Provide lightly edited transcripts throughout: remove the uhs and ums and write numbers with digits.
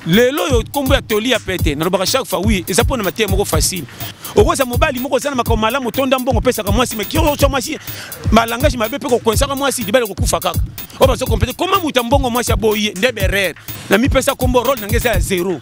lelo yo kombo ya toli ya pete na lobaka chaque fois oui eza pona matie moko facile okoza mobali moko zana makomala motonda mbongo pesa ka mwasi mekiro cho mwasi malangage mabe pe ko kwensa ka mwasi libale ko kufa kaka o bazo compter comment muta mbongo mwasi aboye ndebe rare na mi pesa kombo role ngeza ya 0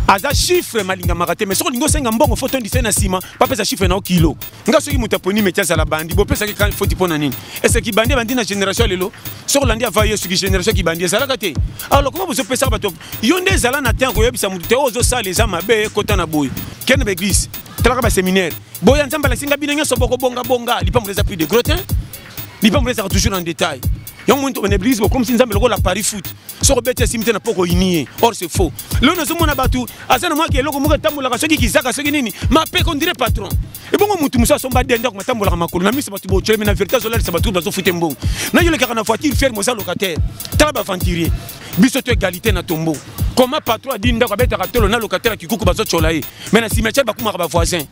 aza chiffre malinga makate mais soko lingo senga mbongo photo ndise na sima pa pesa chiffre na kilo nga soki muta poni metia za la bandi bo pesa ki kan faut tipona nini est-ce ki bandi bandi na génération lelo soko landi avaye sur génération ki bandi za la kate alors comment vous pesa bato yonde zala na temps ko yebisa mutu te ozo sala les amabe kota na boy ken be église talaka ba séminaire boya nzamba la singa binenyo so boko bonga bonga lipa muleza plus de grotin lipa muleza toujours en détail yon muntu en église comme si nzamba loko la Paris foot soko bete simite na poko inie or c'est faux le no zo mona batu azana moi ke loko muka tambola ka soki kizaka soki nini ma pe kon dire patron et bon mutu musa somba denda ko matambola ka makolo na misi batu bo chele na vérité zo la sa batu bazo fute mbongo na yole ka na voiture ferme za locataire tala ba venturier biso to égalité na tombo comment patron a dit ndako beta ka tolo na locataire ki kuku bazo chola mais na cimetière ba kuma ka ba voisin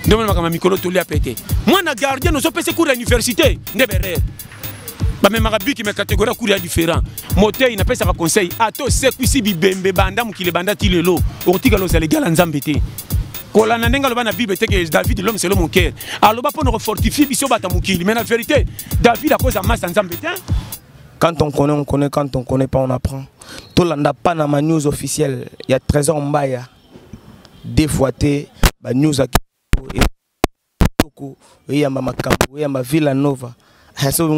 ndemo na ka mikolo to li a pété moi na gardien no so pese cours à l'université ndebe rare ba même arabi qui me catégorie cours différent moteur il n'a pas ça conseil ato c'est ici bibembe banda mukile banda tilelo otika lo za légal nzambete kola na nenga lo bana bible te que David l'homme c'est l'homme au cœur alors ba pour nous fortifier biso bata mukile mais la vérité David a cause à masse nzambete quand on connaît quand on connaît pas on apprend to landa pas na ma news officielle il y a Trésor Mbaya des fois té ba news ak toko ya mama kambo ya ma Villa Nova so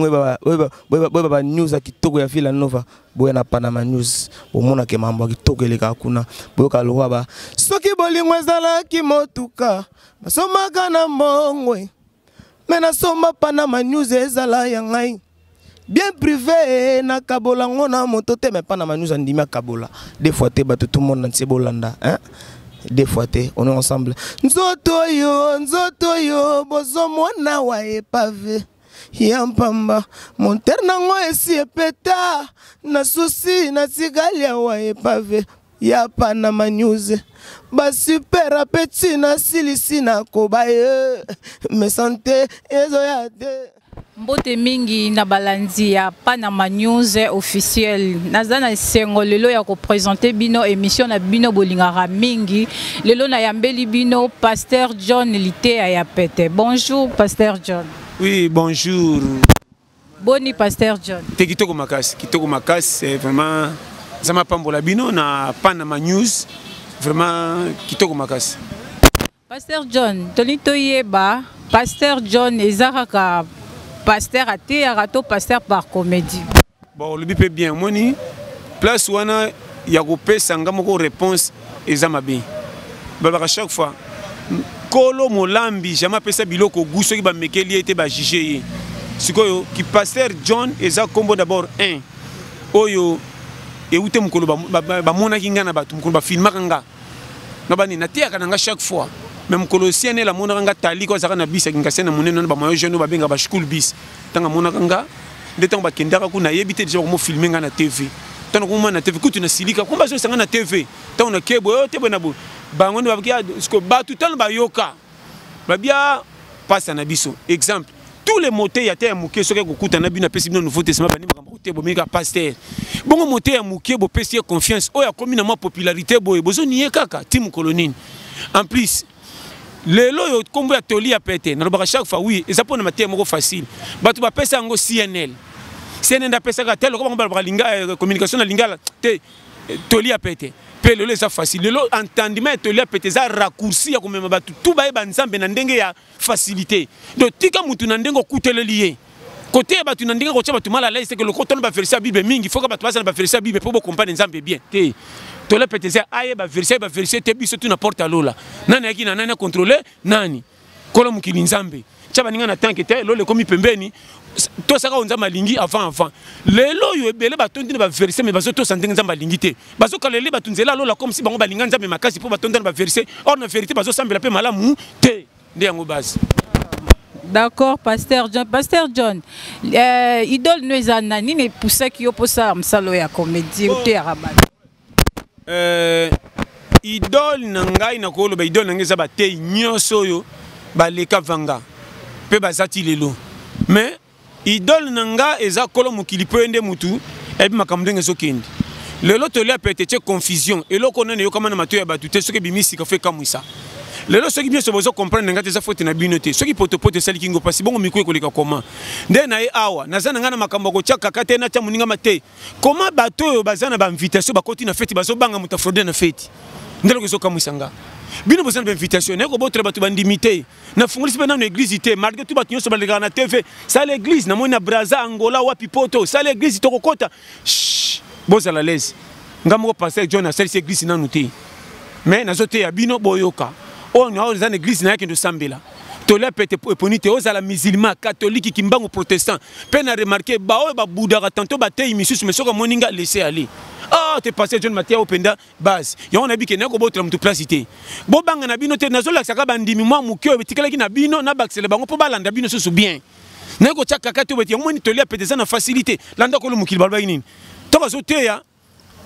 baba news akitoko ya Villa Nova boya na Panama News bomona ke mambo akitoko eleka kuna boyoka lowa ba soki bolingo ezala ki motuka basomaka na mbongwe mena soma Panama News ezala ya ngai bien privé na kabola ngona moto te mais Panama News andimi kabola des fois te bato tout le monde nse bolanda hein des fois te on est ensemble nzoto yo bozo mwana wa epave Yampamba monternango esi epeta na susi na tigalia wa epave ya Panama News ba super appétit na silisi na kobaye me santé ezo ya de mbote mingi na balandi ya Panama News officiel nazana sengo lelo ya ko présenter bino émission na bino bolingara mingi lelo na yambeli bino Pasteur John Lité ya pete. Bonjour Pasteur John. Oui, bonjour. Boni Pasteur John. Te kitoko makasi, c'est vraiment Zama Pambola bino na Panama News, vraiment kitoko makasi. Pasteur John, tolito yeba, Pasteur John ezaraka pasteur ate arato pasteur par comédie. Bon, le bipé bien moni place wana ya ko pesa ngamoko réponse ezama bien. Baba chaque fois Kolo Molambi, jamais pesa biloko guso ki ba mekeli ete ba juger. Sikoyo ki pasteur John eza kombo d'abord 1. Oyo e ute mukolo ba mona kinga na batu mukolo ba filma kanga. No bani na tia kana chaque fois. Même kolosien la mona kanga tali ko zaka na bisa kinga sena monene ba moyo jeune ba benga ba school bis. Tanga mona kanga de tanga ba kendaka ku na yebite déjà ko filmer nga na TV. Tana ko na TV kutu na silika ko ba zo sanga na TV. Tana kebo te bona bu. Bangono bakia sko batu tan ba yoka babia passa na biso exemple tous les moteurs ya te muke soke kokuta na bino pesi bino nouveau testament bani makambo te bo meka pasteur bongo moteur ya muke bo pesi confiance o ya komi na ma popularité boye bozo nié kaka tim kolonine en plus lelo yo kombo ya toli ya pete na lobaka chaque fois oui eza pona matie moko facile batu ba pesa ngo CNL da pesa ka tel ko ba linga communication na lingala te toli ya pete pelo les facile lelo entendement tolia peteza raccourci ya komema batu tout ba nzambe na ndenge ya facilité donc tika mutu na ndenge okutele lié côté batu na ndenge ko tia batu mala là c'est que le côté ba verser bible mingi faut que batu basa ba verser bible pour comprendre nzambe bien te tolia peteza aye ba verser te biso tout n'importe lola nani yaki na nani contrôler nani kolo mukili nzambe tchaba ninga na tanke te lolo komi pembeni to saka onza malingi avant lelo yo ebele batondi na ba verser mais bazo to santenga nzamba lingi te bazo kalele batunzela lola comme si bango balinga nzambe makasi po batonda na ba verser or na vérité bazo sambela pe malamu te nde yango base. D'accord Pasteur John. Pasteur John, idole no ezana nini poussa ki yo posa msalo ya comédie ou te arabat. Idole na ngai na ko lo ba idole na ngeza ba te nyoso yo ba leka vanga pe bazati lelo mais idole nanga eza kolo mukili pende mutu ebi makambo ndenge zokende Le lot tolia pété confusion et lo connaît yo comme na matoya batute ce que bimisi ka fait comme ça. Le lot ce qui bien se besoin comprendre ngate za faute na binote. Ce qui pote sali kingo pasi bongo miko ko leka comment. Nde na awa nazana ngana makambo ko chaka kate na cha muninga mate. Comment bato bazana ba invitation ba koti na fête bazo banga muta fraude na fête. Ndelo ko so comme sanga. Bino besoin d'invitation ne ko botre batu bandimité. Na fungulisi pe na église ité malgré tout batu nyoso ba leka na TV. Ça l'église na mona Brazza Angola wa pipoto. Ça l'église to kokota. Boza la l'aise. Ngamo passer John a cette église na nuté. Mais na zote ya bino boyoka. On a une église na kendo sambela. Tola pete ponite oza la musulman catholique qui mbango protestant. Peine à remarquer ba o ba boudara tantôt ba te imisus mais soko moninga laisser aller. Ah te passer John Matia openda base. Ya on a bi ke na ko botre mutu placité. Bo banga na bino te nazola saka bandimi mwa mukyo betikala ki na bino na baksele bango po balanda bino susu bien. Na ko chaka kati obeti moni tolia pete za na facilité. Landa ko lo mukili balba nini. Toka zote ya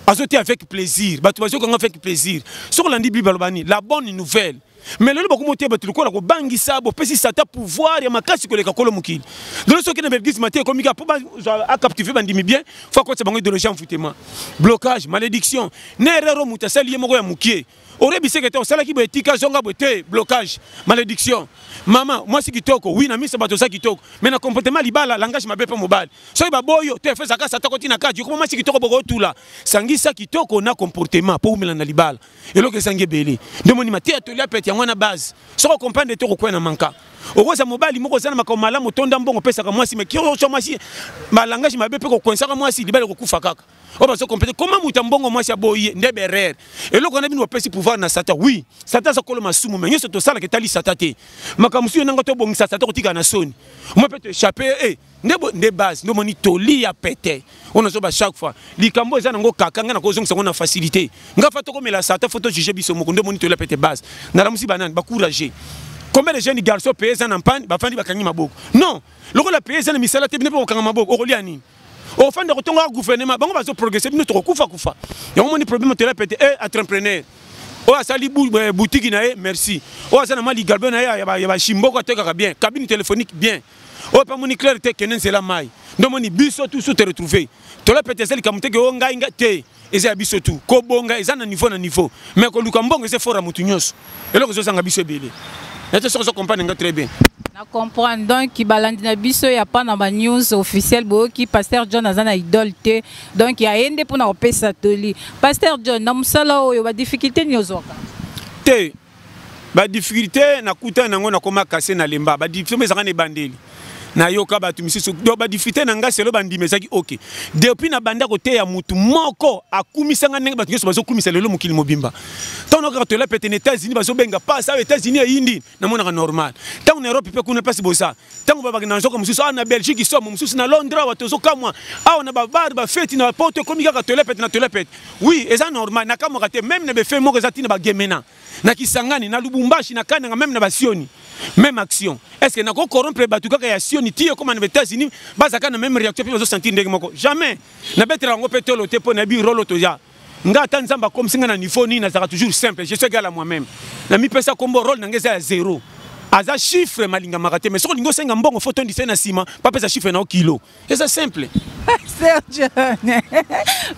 azote avec plaisir. Batu bazo ko avec plaisir. Sur la Bible balbani la bonne nouvelle. Mais le beaucoup moté batu ko la ko bangi sabo pesi sata pouvoir ya makasi ko le kakolo mukili. Dans ce qui na belgis maté comme ka pour a captiver bandimi bien, faut ko tsabango de l'enfant foutement. Blocage, malédiction. Nerero mutasali yemoko ya mukie. Orebi sekete osala ki boetika zonga bote blocage, malédiction. Maman, moi c'est kitoko, oui na misa bato sa kitoko. Mais na comportement libala langage mabe pa mobile. So ba boyo te feza ka sata kotina kaji ko moi c'est kitoko boko tula. Sangisa kitoko na comportement pour melana libala. Et lo que sangi belé. Demoni mati atelier peti yango na base. So ko comprendre to ko na manka. Okoza mobile moko sana makomala motonda mbongo pesa ka moi si mais kiro cho moi si ma langage mabe pe ko konsa ka moi si libala ko kufa kaka. On va se comprendre comment mutambongo moi si aboye ndeberer. Et lo ko na bino pesi pouvoir na sata. Oui, sata sa kolo masumu mais nyoso to sala ke tali sata te. Makamusu nanga to bongisa sata ko tika na soni. Moi peut te échapper ne base no moni toli ya pété. On a ba chaque fois. Likambo eza nango kakanga na kozong sango na facilité. Nga fa to ko mela sata photo juger biso moko ndo moni toli ya pété base. Na ramusi banane ba courager. Combien de jeunes garçons payés en panne ba fandi ba kangi maboko. Non, loko la payés en misala te bine po kanga maboko o koli ani. Au fond de retour au gouvernement, on va se progresser, nous avons kufa. Et on a un problème de répéter, entrepreneur. Oh, sali boutique merci. Oh, ça n'a pas ligalben y a chimboko te bien, cabine téléphonique bien. Oh, pas mon clair te kenen c'est la maille. Donc mon biso tout se retrouver. Tu l'as peut-être celle comme te que onga inga te. Et c'est biso tout. Ko bonga ils na niveau. Mais ko lukambonga c'est fort à mutunyos. Et là que ça nga biso belé. Et ça se comprendre très bien. Na comprendre donc ki balandi na biso ya pa na ba news officiel bo ki Pasteur John azana idole te donc ya ende pour na opesa toli Pasteur John na musala oyo ba difficulté nyozoka te ba difficulté na kuta nango na koma kase na lemba ba difficulté ezanga ne bandeli na yoka batu misiso do ba difficulté na nga selo bandime saki OK depuis na banda ko te ya mutu moko akumisanga ndenge batu nyoso bazo kumisa lelo mukili mobimba tant que to la pete na États-Unis bazo benga pas ça États-Unis et Indi na mona normal tant en Europe pe kuna pas bosa tant ba na nzoka mususu na Belgique so mususu na Londres wa tozo kamwa a na ba bar ba fête na porte comme ka to la pete oui et ça normal na kamwa te même na be fait moko zati na ba gemena na Kisangani na Lubumbashi na Kananga même na basioni même action est-ce que na ko corrompre batu kaka ya sioni tie comme en États-Unis bazaka na même réaction pe zo sentir ndenge moko jamais na betra ngo petolo te po na bi rolo to ya nga tanzamba comme singa na niveau ni na zaka toujours simple je suis égal à moi-même na mi pesa kombo role na ngeza ya 0 aza chiffre malinga marate mais soko lingo senga mbongo photo ndise na sima pa pesa chiffre na kilo et c'est simple.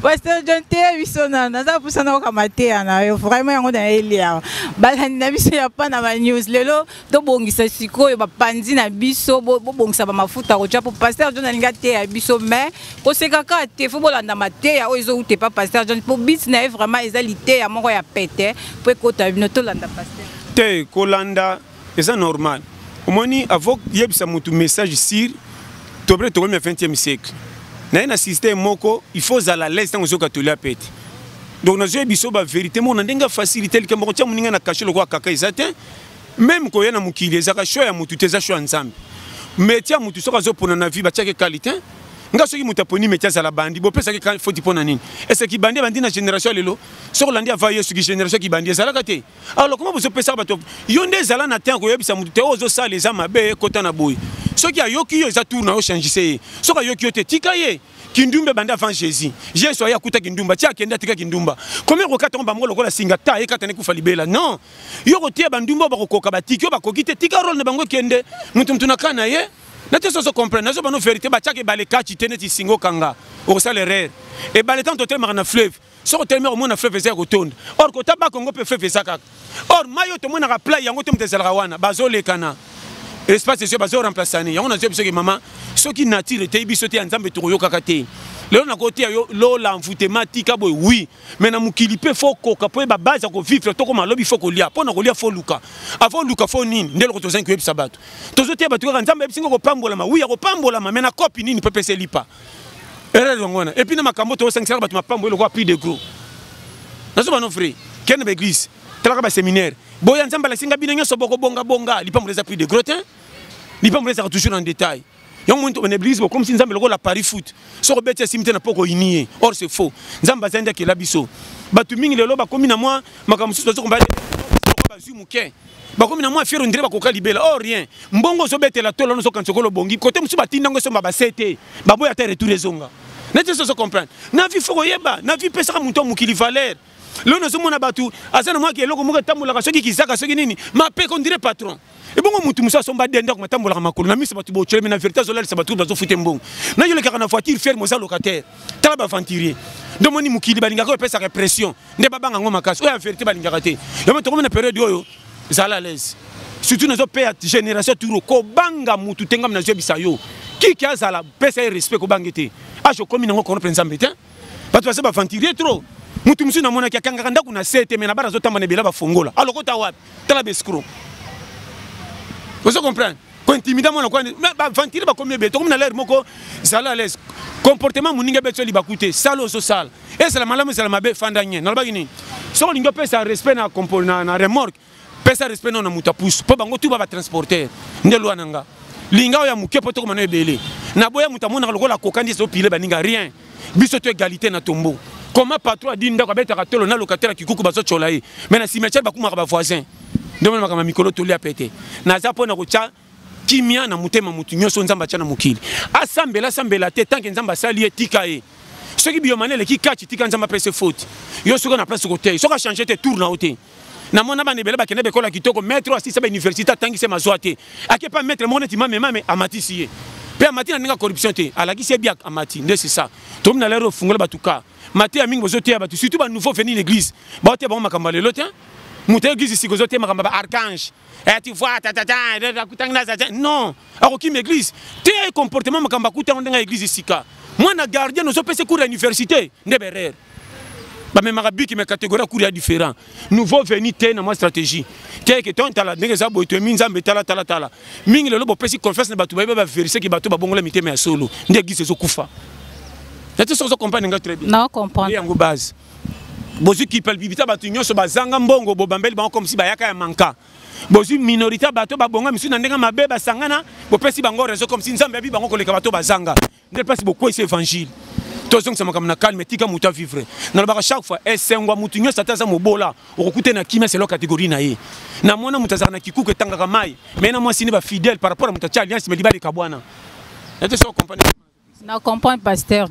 Pasteur John te bisona na za pusana ko kamatea na yo vraiment yango na elia balani na biso ya pa na ba news lelo to bongisa sikoyo ba panzi na biso bo bongisa ba mafuta ko chapo Pasteur John alinga te ya biso mais ko sekaka te fo bolanda mateya o ezo ute pa Pasteur John pour business vraiment ezalité ya moko ya pété pour kota bino to landa Pasteur te kolanda c'est normal. Au moins, avant qu'il y ait un message sur le 20e siècle. Dans un système moko, il faut à l'aise dans le catholique pète. Donc, nous avons la vérité, on a une facilité, on a caché le roi kaka même quand il y a un mukili, il y a un choix, il y a un ensemble. Mais il y a un choix pour la vie, il y a qualité. Nga soki mutaponi metia za la bandi bo pesa ke faut tipona nini est-ce que bandi na génération lelo sur landi avaye sur génération qui bandi za la kate alors comment vous pesa bato yonde zala na temps ko yebisa mutu te ozo sa les ama be kota na boy soki ayoki yo za tourna o changer soki ayoki yo te tikaye kindumba banda avant Jésus j'ai soya kuta kindumba tia kenda tika kindumba combien ko katomba ngo lokola singa ta e katane ku falibela non yo ko tia bandumba ba ko koka batiki yo ba kokite tika role na bango kende mutu nakana ye. Nous devons comprendre, nous avons vérité, nous avons balé singo kanga, au salaire. Et balé tant total marana fleuve. soko tellement au monde fleuve eza kotonda or kota ba Congo pe fleuve eza kaka or mayo to mona ka plat yango to mtezala wana bazolekana espace ese bazo remplaçane yango na biso ke mama soki nature te biso te nzambe to yoka te lelo na côté yo lo l'envoûtement tika boy oui mais na mukili pe fo koka po ba base ko vivre to ko malobi fo ko lia pona ko lia fo luka avant luka fo nini ndelo ko to 5 web sabato to zo te batu ka nzambe bisingo ko pambola ma oui ko pambola ma mais na copie nini pe pese lipa et puis, dans ma camotte, au 5 ans, je suis plus de gros. Dans ce moment, frère, qui est l'église, qui est le séminaire, Boyan Zamba, la Singa Binanga, Soboko Bonga Bonga, il peut me les appuyer de gros temps, il peut me les toujours en détail. Il y a un moment où l'église, comme si Zamba le Paris foot, sur le bête, cimetière n'a pas gagné. Or, c'est faux. Zamba Zanda qui est l'abisso. Batuming le loba, comme moi, ma camouflage, je suis combattu. Bakomi na moi faire on dirait bakoka libela oh rien mbongo so bete la tolo no so kanchokolo bongi côté musu batinda ngo so babasete baboya ta retour ezonga nete so comprendre na vi foko yeba na vi pesa muto mukili valeur lo no so mona batu azana moi ki eloko moka tambula soki kizaka soki nini ma pe on dirait patron et bongo mutu musa so mbade ndako matambula makolo na misi batu bo chele na vérité so la batu bazo fute mbongo na yole ka na voiture faire moza locataire tala ba venturier donc moni mukili balinga ko pesa répression nde babanga ngo makasi o ya vérité balinga kate yo mo to na période oyo zala à l'aise surtout nos pays génération touro ko banga mutu tenga na bisayo qui a zala pesa respect ko bangete a je comme nango kono prenza mbete ba tu ba venturier trop mutu musu na mona kanga kanda kuna sete mena bara zo tamba ne bela ba fongola alors ko ta wapi tala bescro vous comprenez ko intimida mona ko ba venturier ba comme beto comme na l'air moko zala à l'aise comportement muninga beto li bakute salo so sal et c'est la malamu c'est la mabe fandanye na ba gini so lingo pesa respect na comportement na remorque pesa respect non na mutapus po bango tu ba transporter ndelo ananga linga ya muke poto ko mano ebele na boya mutamona lokola kokandi so pile baninga rien biso to égalité na tombo comment patron dinda ko beta katolo na locataire kikuku baso cholaye mais na cimetière bakuma ba voisin ndemo makama mikolo to lia pete na za pona ko cha kimia na mutema mutu nyoso nzamba cha na mukili asambela te tant que nzamba sali etika e soki biomanele ki kachi tika nzamba pese faute yo soka na place ko te soka changer te tour na ote na mona ba nebele ba kene be kola kitoko maître assistant ba université tangi se mazoate ake pas maître mon etima mais amati sié pe amati na ninga corruption te alaki se biak amati nde c'est ça to mna lero fungola batuka mati amingi bozote ya batu surtout ba nouveau venu l'église ba te ba makamba lelo te muté église si gozote makamba ba archange et tu vois non akoki église te comportement makamba kuta ndenga église sika moi na gardien no so pese cours à université ndeberer ba même arabique mais catégorie cours différent nouveau venu te na moi stratégie te que ton tala ndenge za boito minzambe tala mingi lelo bo pesi confiance na batu ba vérifier que batu ba bongola miteme ya solo ndenge église zo kufa tu so comprendre nga très bien non comprendre yango base bozu qui parle bibita batu nyonso bazanga mbongo bo bambeli ba comme si ba yaka ya manka bozu minorité bato ba bonga misu na ndenga mabe ba sangana bo pesi bango réseau comme si nzambe bi bango koleka bato bazanga ndel pesi beaucoup ese évangile tous ceux qui sont comme calme tika muta vivre na ba chaque fois esengwa mutu nyonso ataza mobola okukute na kimia c'est leur catégorie na ye na mona mutazaka na kikuku tangaka mai mais na moi sini ba fidèle par rapport à mutacha alliance mais libali kabwana et tu comprendre na comprendre pasteur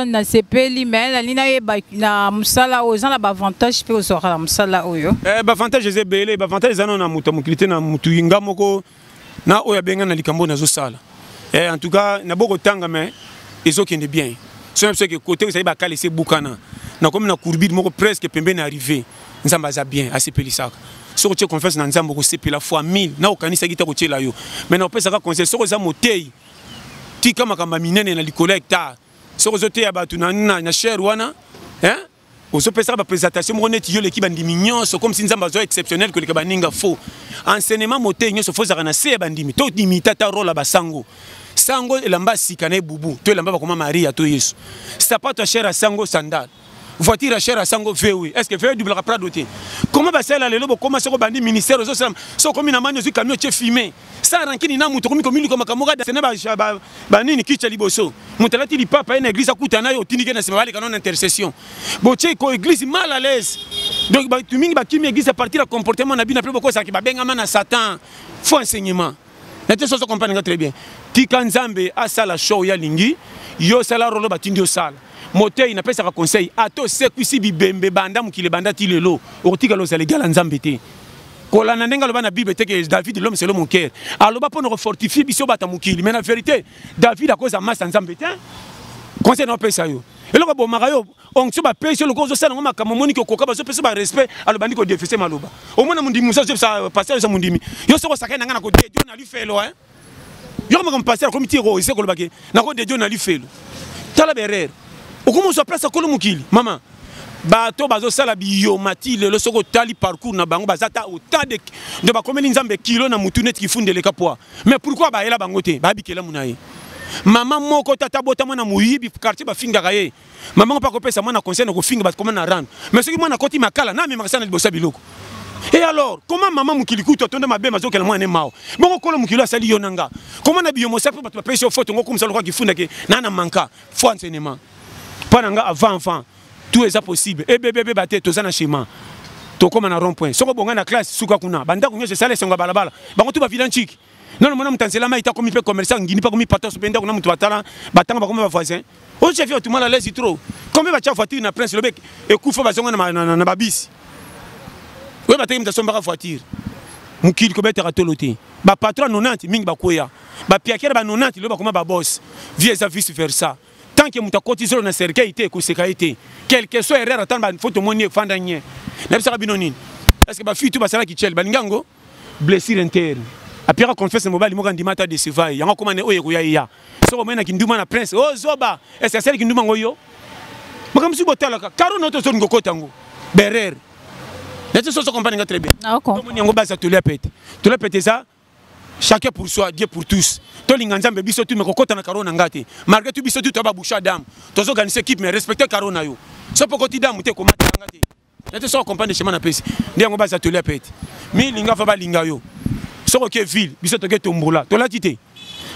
na sepeli mais la lina ye na musala oza na ba avantage pe osora na musala oyo ba avantage eze belé ba avantage zano na mutu mukilité na mutu inga moko na oya benga na likambo na zo sala en tout cas na boko tanga mais ils ont qui bien c'est ce que côté vous savez ba kale c'est bukana na comme na courbide moko presque pembe na arrivé nzamba za bien a sepeli ça so tu confiance na nzambo ko sepela fois 1000 na okanisa kita ko tshela yo mais na opesa ka conseil so za motei tika makamba minene na likolo hectare so zote ya batu na cher wana hein ozo pesa ba présentation mo net yo l'équipe bandimi nyonso comme si nzamba zo exceptionnel que le kabaninga faux enseignement motei nyonso faux za na se bandimi to dimita ta rôle ba sango sango elamba sikane bubu to elamba ba koma Maria to Yesu sapato cher à sango sandal voiture à cher à sango VW est-ce que VW double Prado te comment ba sala lelo bo comment se ko bandi ministère zo salam so komi na mani zo camion che filmé ça rankini na mutu komi komi comme kamoga da sene ba nini kicha liboso mutalati li papa ina église akutana yo tinike na semali kanon intercession bo che ko église mal à l'aise donc ba tumingi ba kimi église à partir à comportement na bina plebo ko ça ki ba benga mana satan faux enseignement nete so comprendre très bien tika nzambe asala show ya lingi yo sala rolo batindi yo sala motei na pesa ka conseil ato sekuisi bibembe banda mukile banda tilelo otika lo sala gala nzambe te kola na ndenga loba na bible te que David l'homme c'est l'homme au cœur aloba pour nous fortifier biso bata mukili mais la vérité David a cause à massa nzambe te conseil na pesa yo eloko bomaka yo onction bapesi eloko ozosala ngo makambo omoni kokoka bazopesa barespect alobandi kodefese maloba omona mondimi mosusu azopesa paster oza mondimi yo soko osakai na ngai na kodedio na lifelo yo makambo paster akomi tiro ese kolobake na kodedio na lifelo tala berere okomozwa place akolo mokili mama bato bazosala biyomati lelo soko otali parcours na bango baza ta autant de bakomeli nzambe kilo na mutu neti kifundeleka poa mais pourquoi bayela bango te babikela muna ye mama moko tata bota mwana muyibi quartier bafingaka ye mama ngo pa kopesa mwana conseil na kofinga bakoma na rando mais soki mwana koti makala na memaka sana libosa biloko et alors comment maman mukili kuto tonde mabe mazokela mwana mao bongo kolo mukili asali yo nanga comment na biyomosa po bato bapesa yo photo ngo kumsalo kwa kifunda ke nana manka faut enseignement pas nga avant tout est possible et bébé baté tozana schéma to comme na rond point soko bonga na classe suka kuna banda kunyo se sale senga balabala bango tu ba vilanchiki non mona mutansela maita komi pe commerçant ngini pa komi patos benda kuna mutu batala batanga ba komi ba voisin o chef yo tout mal à l'aise trop combien ba cha voiture na prince lobek e kufa ba zonga na babisi we bataki mtasomba ka voiture mukili ko betera toloté ba patron 90 mingi ba koya ba piakera ba 90 lo ba koma ba boss vice versa tant que muta cotisero na serikali ko sekaité quelque soit erreur attendre ba photo moni fanda nye na bisa binonini est-ce que ba fitu ba sala ki chel ba lingango blessure interne apira confesse mobile mo kandi mata de sevai yango komane oye ko ya so mena kinduma na prince o zoba est-ce que celle kinduma ngoyo makam si botala ka karo noto so ngokota ngo berer nete so compagnie nga très bien comme yango basa to le pete ça chacun pour soi Dieu pour tous to linganzambe biso tu me kokota na karo na ngate malgré tout biso tu to ba boucha dame to zo organiser équipe mais respecter karo na yo so pokoti dame te komata ngate nete so compagnie chemin na pesi ndiango basa to le pete mi linga fa ba linga yo soko ke ville biso to ke tombola to la tité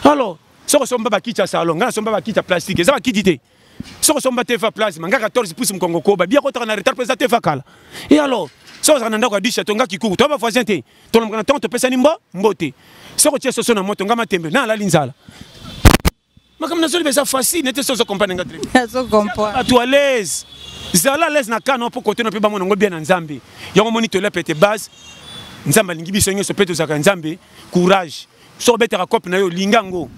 alors soko somba ba kicha salon ngana somba ba kicha plastique ça ba kitité soko somba te fa plasma nga 14 pouces mkongo ko ba bien ko ta na retard pesa te fa kala et alors soko za ndako disha to nga kikuku to ba voisin te to ngana to pesa nimbo mbote soko tie soso na moto nga matembe na la linzala makam na zoli besa facile nete soso comprendre nga très so comprendre à toi l'aise zala l'aise na kana po côté no pe ba mona ngo bien na nzambe yango moni to le pete base nzamba lingi biso nyo so peto zaka nzambe courage so betera cop na yo lingango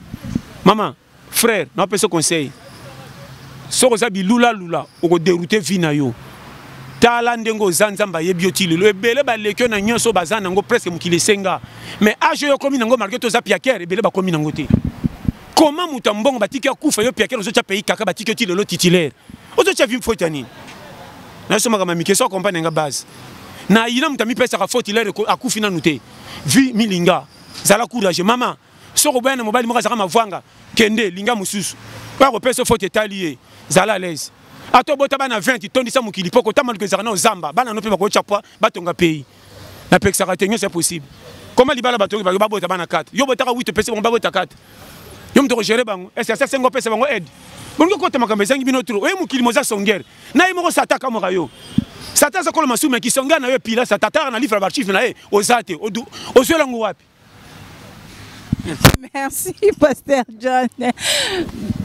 maman frère na pesa conseil so ko zabi lula oko dérouter vie na yo tala ndengo zanzamba yebioti lelo ebele ba lekyo na nyoso bazana ngo presque mukile senga mais age yo komi nango marqué to za piaker ebele ba komi nango te comment mutambongo batiki akufa yo piaker zo cha pays kaka batiki ti lelo titulaire ozo cha vim fotani na so makama mike so compagnie nga base na ina mutami pesa ka faute ilaire akufi na nute vi milinga zala courage mama soko bana mobali moka zaka mavanga kende linga mususu ba ko pesa faute talier zala l'aise ato bota bana 20 tondi sa mukili poko tamalu ke zaka na zamba bana no pe ba ko chapwa batonga pays na peksa ka tenyo c'est possible comment libala batonga ba bota bana 4 yo bota ka 8 pesa ba bota 4 yo mto gérer bango est-ce que ça ngo pesa bango aide bongo ko tema kambe zangi bino tro oye mukili moza songere na imo ko sataka mo kayo Satan za kolo masume ki songa na yo pila sa tatara na livre archive na e ozate ozwela ngo wapi. Merci Pasteur John.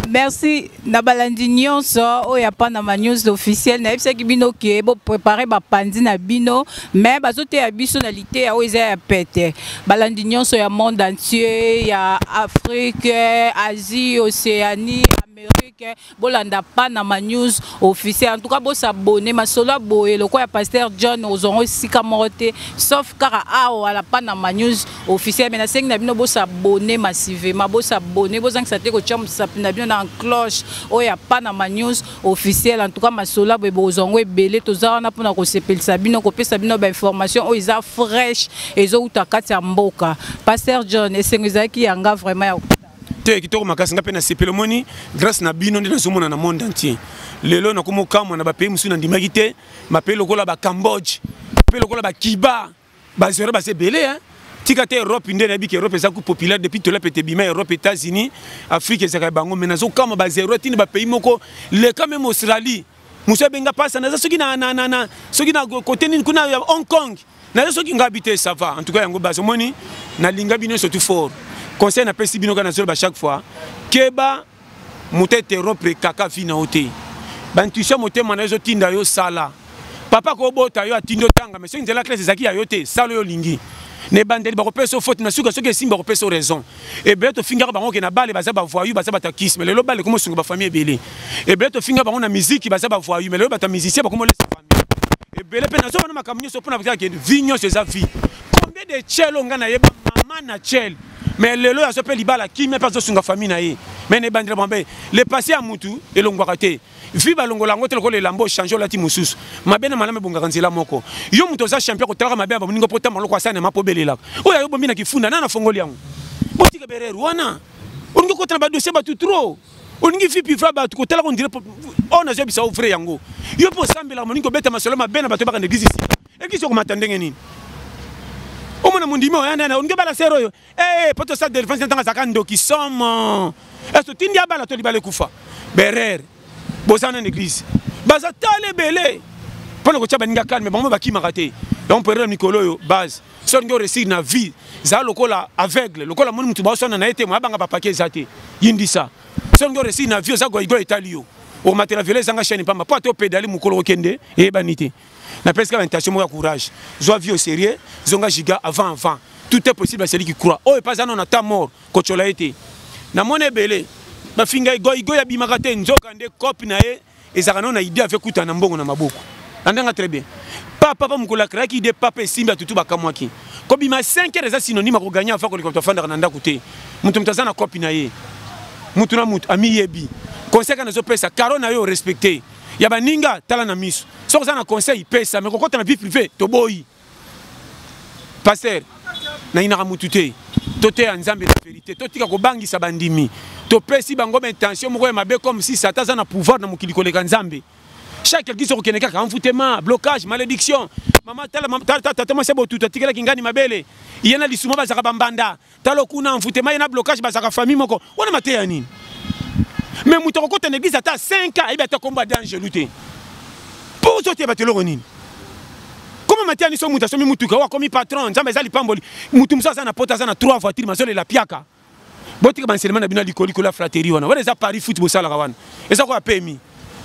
Merci na balandi nyonso o ya pa na news officielle na ebisa ki bino ke bo préparer ba pandi na bino mais bazote ya biso na lité ya o eza ya pete balandi nyonso ya monde entier ya Afrique, Asie, Océanie, Amérique bolanda pa na news officielle en tout cas bo s'abonner masolo boye le quoi ya Pasteur John ozongo sika morote sauf kara ao ala pa na news officielle mais na sengi na bino bo s'abonner massivement bo s'abonner bo zangisa te ko cham sapina bino na cloche oya pa na news officielle en tout cas masola bo ozongo ebele toza na pona ko sepelisa bino ko pesa bino ba information o iza fresh ezo utakati ya mboka Pasteur John esengezaki yanga vraiment ya te kitoko makasi nga pe na sepelo moni grâce na bino ndina zomona na monde entier lelo na komo kamwa na ba pays musu na ndimaki te ma pays lokola ba Cambodge pays lokola ba Kiba ba zero ba sebele hein tika te Europe ndena biki Europe za ku populaire depuis to la pete bima Europe États-Unis Afrique ezaka bango mais nazo kama ba zero tini ba pays moko le quand même Australie musu benga pasa na soki na soki na côté ni kuna Hong Kong na soki ngabité ça va en tout cas yango bazo moni na linga bino surtout fort conseil na pesi bino kana ba chaque fois keba mutete rompre kaka vina ote bantusha motema na zo tinda yo sala papa ko bota yo atindo tanga mais soki nzela classe zaki ya yote sala yo lingi ne bandeli bakopesa faute na suka soki esimba bakopesa raison ebele tofingaka bango ke na bale baza bavoyu baza batakisme lelo bale komo sunga bafamille ebele ebele tofingaka bango na miziki baza bavoyu mais lelo bata musicien bakomolesa famille ebele mpe nazobana makambo nyonso mpona bakaka vie nyonso eza vie combien de chelo nga nayeba mama na chel mais lelo yazo mpe libala kimia mpe azosunga famille na ye mais ne bandela bambe le passé ya mutu elongwaka te vi balongola yango te lokola elamba ochange olati mosusu mabe na malamu ebongaka nzela moko yo moto oza champion kotalaka mabe ya bamoningo mpo tamba loko asanema mpo obelelaka oyo ayo bombi na kifunda nana fongoli yango botika bereru wana olingi okota na badossier bato trop olingi vi pivra bato kotalaka ondire oyo nazwa bisa ovre yango yo mpo osambelaka moningi obeta masolo mabe na bato ebaka na eglise esika eglise okomata ndenge nini omona mondimi oyo nana olingi obala sere oyo po tosala défense ntanga azaka ndoki somo eso tindi abala to libala ekufa berere bozana na église baza tala ebele mpona kotia baninga calme bango bakimaka te donc perere mikolo oyo base so olingi oresir na vie zala lokola aveugle lokola moni mutu baoswana na ye te moyabanga bapake eza te yindisa so olingi oresir na vie oza goigo etali yo okomatela vele ezanga chaine pamba po ate opedali mokolo okende eyebani te napesika baintention moko ya courage zwa vie au sérieux zonga giga avant tout est possible à celui qui croit oyo epa aza nano ata mort kotyola ye te namoni ebele bafinga goigo ya bimaka te nzoka nde kopi na ye ezalaka nano na idée ave kuta na mbongo na maboko andanga très bien papa mokolo akreaki idée papa esimbi atutu bakamwaki kobima 5 heures eza synonyme akoganya afa koleka moto afandaka na ndako te moto aza na kopi na ye mutu na mutu amiyebi conseil kana nazopesa karo na yo respecté ya baninga tala na miso soki oza na conseil pesa mais kokota na vie privée toboyi pasteur nayinaka mutu te toteya nzambe na vérité totika kobangisa bandimi topesi bango intention moko ya mabe comme si satan aza na pouvoir na mokili koleka nzambe chaque quelqu'un se kokende kaka envoûtement blocage malédiction mama tata mwasi botutu atikelaki ngani mabele ye na lisuma bazaka bambanda tala kuna envoûtement ye na blocage bazaka famille moko wana mateya nini mais moto akokota na église ata 5 ans ayebi ata kombo adangelu te mpo ozotiya bateloko nini koma mateya niso moto asomi mutuka oyo akomi patron nzambe eza lipamboli motu mosu aza na poto aza na 3 voiture mazolela piaka botika banselema na bino likolo ya flaterie wana wana eza paris foot bosalaka wana eza koya pemi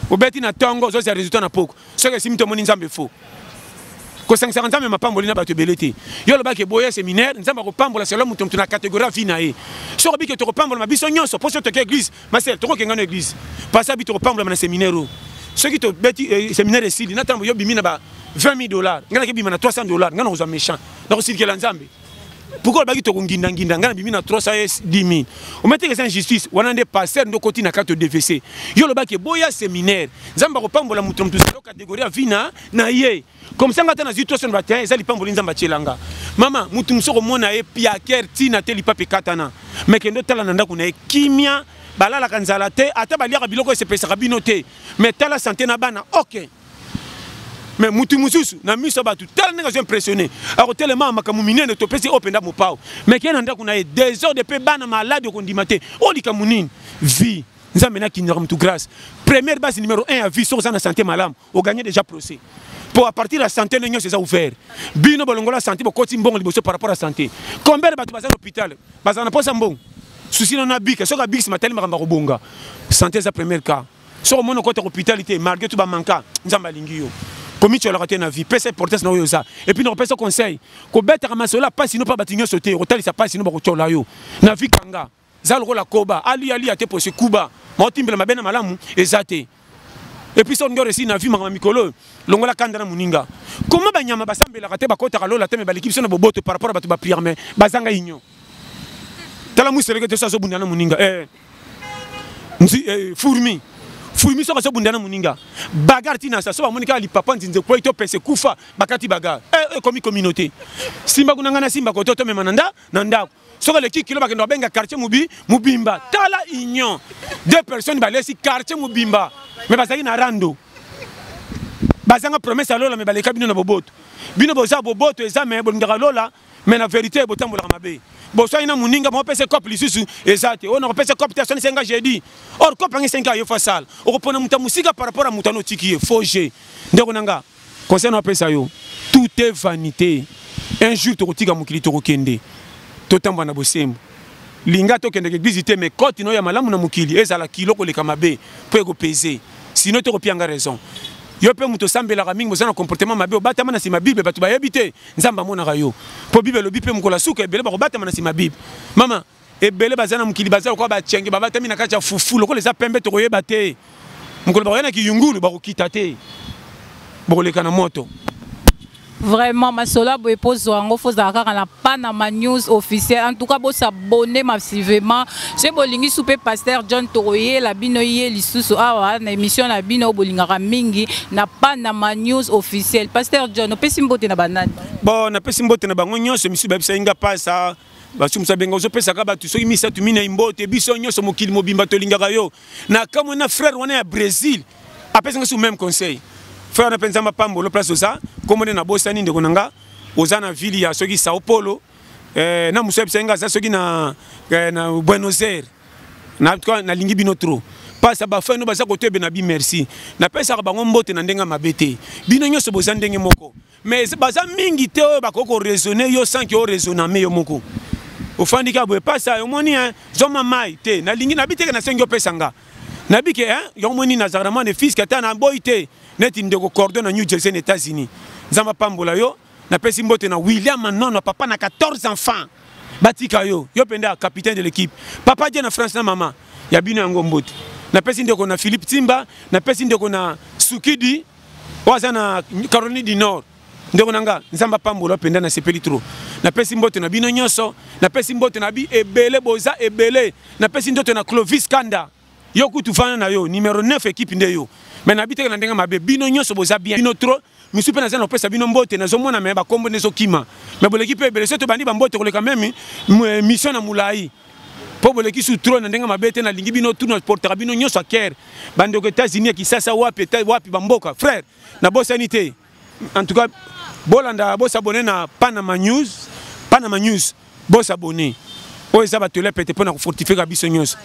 obeti na ntongo ozozwa résultat na poko soki esimi tomoni nzambe fo kosangisaka nzambe mapamboli na bato ebele te yo olobaki eboya séminaire nzambe akopambola selo moto na catégorie ya vie na ye soki obiki tokopambola mabiso nyonso mpo soki toke église masel tokokengana église pasi abi tokopambola na séminaire oyo soki tobeti séminaire esili natambo yo bimi na ba $20,000 nga nakebima na $300 nga nakozwa méchant nakosilikela nzambe pourquoi olobaki tokongindanginda nga na bimi na 310,000 ometeke eza injustice wana nde paster ndo koti na kati to dvc yo olobaki eboya séminaire nzambe akopambola moto na motu selo catégorie ya vie na ye comme ça ngata na zi to son batin eza lipamboli nzambe atielanga mama mutu mosu okomona ye piaker tina te lipape ekatana me kende otala na ndako na ye kimia balalaka nzala te ata baliaka biloko esepesaka bino te me tala sante na bana ok mais mutu mosusu na miso bato tala ndenge azo impressionné akotelema makambo minene topesi oyo mpenza mopao me keye na ndako na ye desordre mpe bana maladi okondima te olika monini vie nzambe nakindaka mutu grâce première base numéro 1 ya vie soki oza na santé malamu oganye déjà procès pour à partir de la santé les nyonso eza ouvert bino bolongola santé bokoti mbongo liboso par rapport à santé combien de bato baza na hôpital baza na posa mbongo susi na bika soki abikisi matali makambo akobonga santé eza premier cas soki omona okota hôpital te malgré tout bamanka nzambe alingi yo komityolaka te na vie pesa importance na oyo eza epuis nakopesa conseil kobetaka masolo apasi no mpa bato nyonso te kotalisa pasi no bakotyola yo na vie kanga za lokola koba aliya te pose kuba maotimbela mabe na malamu eza te epuis soki oresi na vie makambo mikolo longola kanda na moninga koma banyama basambelaka te bakotaka lola te me baleki biso na boboto par rapport a bato bapriere me bazanga union tala mwiseleke te so azobunda na moninga fourmi soki azobunda na moninga bagar tina sa so bamoni kaka lipapa nzinze po to pese kufa bakati bagar ekomi communauté simba kunanga na simba koto tomema na ndako soki eleki kilo bakende babenga quartier mobimba tala union 2 personnes balesi quartier mobimba me bazalaki na rando bazanga promesse ya lola me baleka bino na boboto bino boza boboto eza me bolingaka lola me na vérité botambolaka mabe boswai na moninga mopesa cope lisusu eza te oyo nakopesa cope te asoni senga jeudi or cope angi senga yo fasal okopona muta musika par rapport a muta no tiki ye faux jeu ndeko nanga conseil na opesa yo tout est vanité un jour tokotika mokili tokokende totamba na bosembo linga tokende église te mais koti no ya malamu na mokili ezala kilo koleka mabe po ekopese sinon tokopianga raison yo pe muto sambelaka mingi bozana comportement mabe obatama na sima bible bato bayebi te nzamba amonaka yo po bible lobi pe mokola suka ebele bakobatama na sima bible mama ebele bazana mokili bazala kwa bachenge babatami na kati ya fufu lokola eza pembe tokoyeba te mokolo bakoya na kiyungulu bakokita te bokoleka na moto. Vraiment, ma sola boye pose wango faut zakaka na Panama News officiel. En tout cas, bo s'abonner massivement. C'est bolingi soupe pasteur John Toroye la bino ye lisusu awa na émission na bino bolingaka mingi na Panama News officiel. Pasteur John, opesi mbote na banani. Bon, na pesi mbote na bango nyonso misu babisa inga pasa. Basu musabenga zo pesa ka batu soki misatu mina imbote biso nyonso mokili mobimba tolingaka yo. Na kama na frère wana ya Brésil, apesa nga sous même conseil. Frère na penza mapambo lo place oza komone na bosani ndeko nanga oza na ville ya soki Sao Paulo na muso bisenga za soki na Buenos Aires na lingi bino trop pasa ba fa no baza ko tebe na bi merci na pesa ka bango mbote na ndenga mabete bino nyoso boza ndenge moko mais baza mingi te o bakoko raisonner yo sans que o raisonnement yo moko ofandi ka boye pasa yo moni zo mamai te na lingi na biteke na sengo pesa nga na bike yo moni na zarama de fils kata na boite net indeko cordon na New Jersey, États-Unis. Zamba pambola yo, na pesi mbote na William Manon, papa na 14 enfants. Batika yo, yo penda capitaine de l'équipe. Papa dia na France na maman, ya bino yango mbote. Na pesi ndeko na Philippe Timba, na pesi ndeko na Sukidi, waza na Caroline du Nord. Ndeko nanga, nzamba pambola penda na sepeli trop. Na pesi mbote na bino nyonso, na pesi mbote na bi ebele boza ebele. Na pesi ndote na Clovis Kanda. Yo kutu fana na yo, numéro 9 équipe nde yo. Mais n'habite na ndenga mabe bino nyonso boza bien bino trop misu pe na zana opesa bino mbote na zomona me ba kombo nezo kima mais boleki pe bele soto bandi ba mbote koleka même mission na mulai po boleki su trop na ndenga mabe te na lingi bino tout na portera bino nyonso aker bandi aux États-Unis ki sasa wapi ba mboka frère na bosanité en tout cas bolanda bo s'abonner na Panama News bo s'abonner o eza ba tele pete pona ko fortifier ka biso nyonso.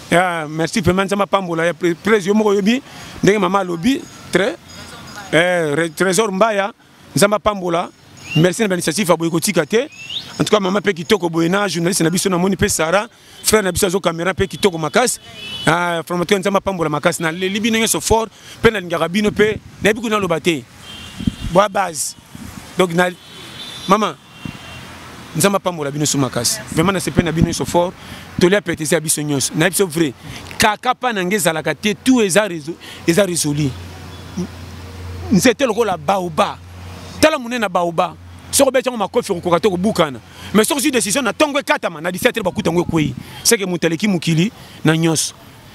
Merci pour ma pambola ya président moko yobi ndenge mama lobi très trésor mbaya nzamba pambola merci na initiative aboy ko tikate en tout cas mama pe kitoko boyena journaliste na biso na moni pe Sara frère na biso zo caméra pe kitoko makas formateur nzamba pambola makas na libi nenge so fort pe na lingaka bino pe na biku na lobate boa base donc na mama nzamba pambola bino so makas vraiment na sepe na bino so fort tolia pété à biso nyos na biso vrai kaka pa na ngeza la kate tout eza résolu c'était le la baoba tala munena baoba soko be chango makofi ko kato ko bukana mais soko si décision na tongo katama na 17 ba kutango kwei c'est que muteleki mukili na nyos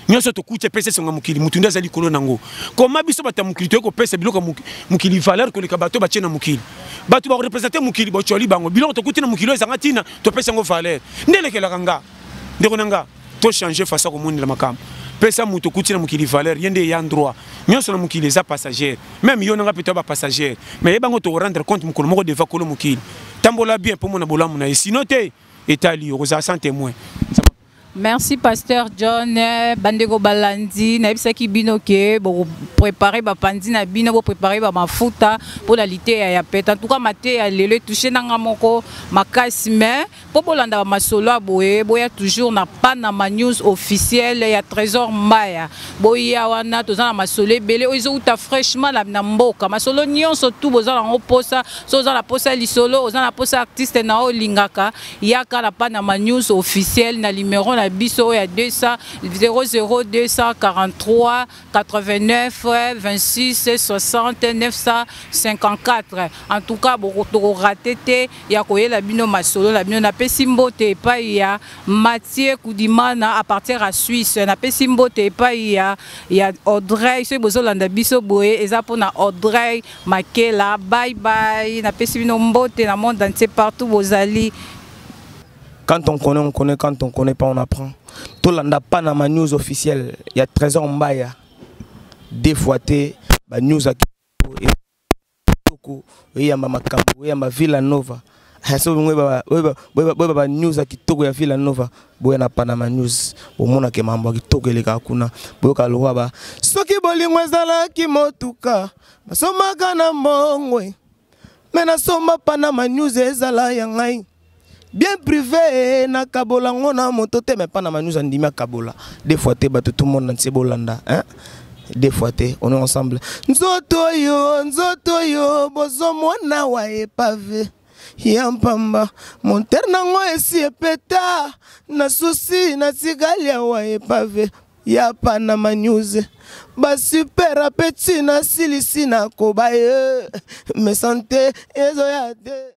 nyos to kuche pesa songa mukili mutunda zali kolo nango koma biso bata mukili to ko pesa biloko mukili valeur ko le kabato ba chena mukili batu ba représenter mukili bo choli bango biloko to kutina mukili ezanga tina to pesa ngo valeur ndele ke la kanga ndeko nanga to changer façon ko moni la makam pesa muto kutina mukili valeur yende ya droit nyonso na mukili za passager même yo nanga peto ba passager mais yebango to rendre compte mukolo moko deva kolo mukili tambola bien pour mona bolamu na sinote etali oza sans témoin. Merci Pasteur John Bandego Balandi na bisaki bino ke bo préparer ba pandi na bino bo préparer ba mafuta pour la lité ya pete en tout cas maté ya lelo toucher nanga moko makasi mais po bolanda ba masolo boye boya toujours na Panama News officiel ya Trésor Mbaya boya wana tozana masolo belé ozo uta fraîchement na mboka masolo nyonso tout bozala ngo posa soza la posa lisolo ozana posa artiste na o lingaka yaka la Panama News officiel na numéro biso ya 200 00243 89 26 60 954 en tout cas beaucoup raté te ya koyela bino masolo la bino na pesi mbote pa ya Mathieu Koudimana à partir à Suisse na pesi mbote pa ya Audrey ce bozolanda biso boye eza pona Audrey Makela bye bye na pesi bino mbote na monde entier partout bozali. Quand on connaît, quand on connaît pas, on apprend. Tout le monde Panama News officiel. Il y a Trésor Mbaya. Des fois, il y a news à Kitoko, il y a Makambo, il y a Villanova. Il y a news à Kitoko, il y a Villanova. Il y a Panama News. Il y a Kitoko, il y a Kitoko. Il y a Soki bolingwe zala kimotuka. Masoma kana mongwe. Mena soma Panama News ezala yangai. Bien privé na kabola ngona moto te mais pas na News andimia kabola des fois te bato tout le monde na bolanda hein Des fois, on est ensemble. Nzoto yo, bozo mwana wa epave. Yampamba, mon ternango esi epeta. Na souci, na sigalia wa epave. Ya Panama News. Ba super appétit na silisi na kobaye. Me santé ezo ya te.